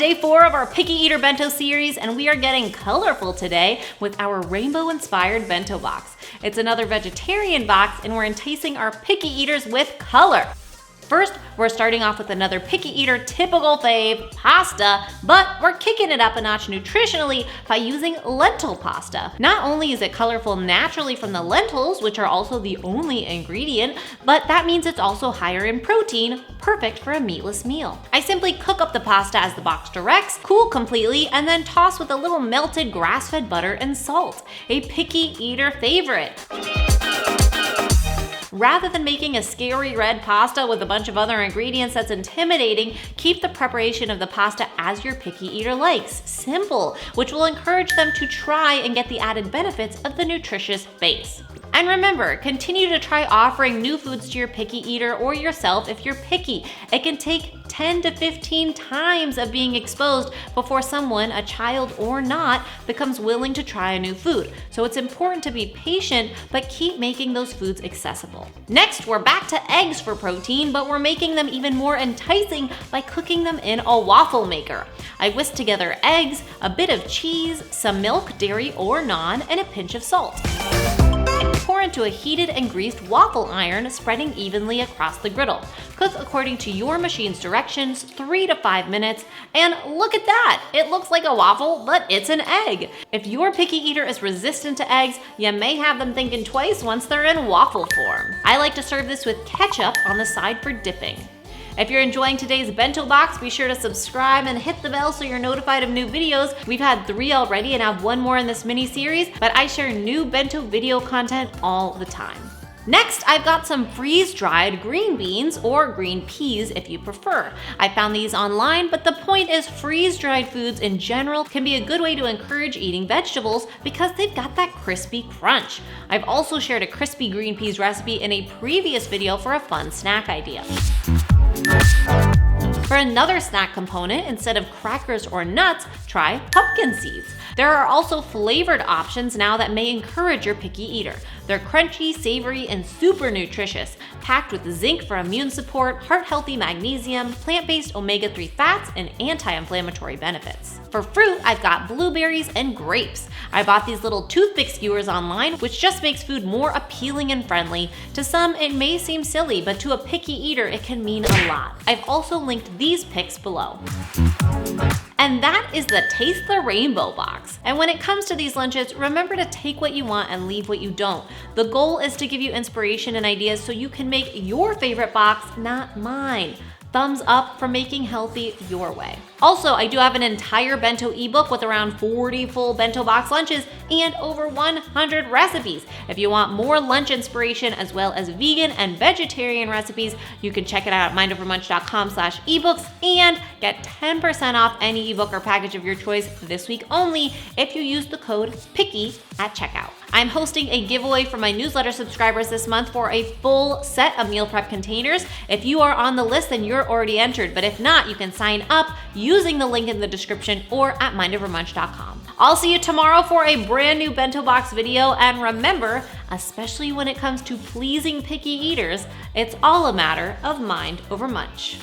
day 4 of our Picky Eater Bento series, and we are getting colorful today with our rainbow-inspired bento box. It's another vegetarian box, and we're enticing our picky eaters with color. First, we're starting off with another picky eater typical fave, pasta, but we're kicking it up a notch nutritionally by using lentil pasta. Not only is it colorful naturally from the lentils, which are also the only ingredient, but that means it's also higher in protein, perfect for a meatless meal. I simply cook up the pasta as the box directs, cool completely, and then toss with a little melted grass-fed butter and salt, a picky eater favorite. Rather than making a scary red pasta with a bunch of other ingredients that's intimidating, keep the preparation of the pasta as your picky eater likes. Simple, which will encourage them to try and get the added benefits of the nutritious base. And remember, continue to try offering new foods to your picky eater or yourself if you're picky. It can take 10 to 15 times of being exposed before someone, a child or not, becomes willing to try a new food. So it's important to be patient, but keep making those foods accessible. Next, we're back to eggs for protein, but we're making them even more enticing by cooking them in a waffle maker. I whisk together eggs, a bit of cheese, some milk, dairy or non, and a pinch of salt. Pour into a heated and greased waffle iron, spreading evenly across the griddle. Cook according to your machine's directions, 3 to 5 minutes, and look at that! It looks like a waffle, but it's an egg. If your picky eater is resistant to eggs, you may have them thinking twice once they're in waffle form. I like to serve this with ketchup on the side for dipping. If you're enjoying today's bento box, be sure to subscribe and hit the bell so you're notified of new videos. We've had 3 already and have 1 more in this mini series, but I share new bento video content all the time. Next, I've got some freeze-dried green beans or green peas if you prefer. I found these online, but the point is freeze-dried foods in general can be a good way to encourage eating vegetables because they've got that crispy crunch. I've also shared a crispy green peas recipe in a previous video for a fun snack idea. For another snack component, instead of crackers or nuts, try pumpkin seeds. There are also flavored options now that may encourage your picky eater. They're crunchy, savory, and super nutritious, packed with zinc for immune support, heart-healthy magnesium, plant-based omega-3 fats, and anti-inflammatory benefits. For fruit, I've got blueberries and grapes. I bought these little toothpick skewers online, which just makes food more appealing and friendly. To some, it may seem silly, but to a picky eater, it can mean a lot. I've also linked these pics below. And that is the Taste the Rainbow box. And when it comes to these lunches, remember to take what you want and leave what you don't. The goal is to give you inspiration and ideas so you can make your favorite box, not mine. Thumbs up for making healthy your way. Also, I do have an entire bento ebook with around 40 full bento box lunches and over 100 recipes. If you want more lunch inspiration as well as vegan and vegetarian recipes, you can check it out at mindovermunch.com/ebooks and get 10% off any ebook or package of your choice this week only if you use the code PICKY at checkout. I'm hosting a giveaway for my newsletter subscribers this month for a full set of meal prep containers. If you are on the list, then you're already entered, but if not, you can sign up using the link in the description or at mindovermunch.com. I'll see you tomorrow for a brand new bento box video, and remember, especially when it comes to pleasing picky eaters, it's all a matter of mind over munch.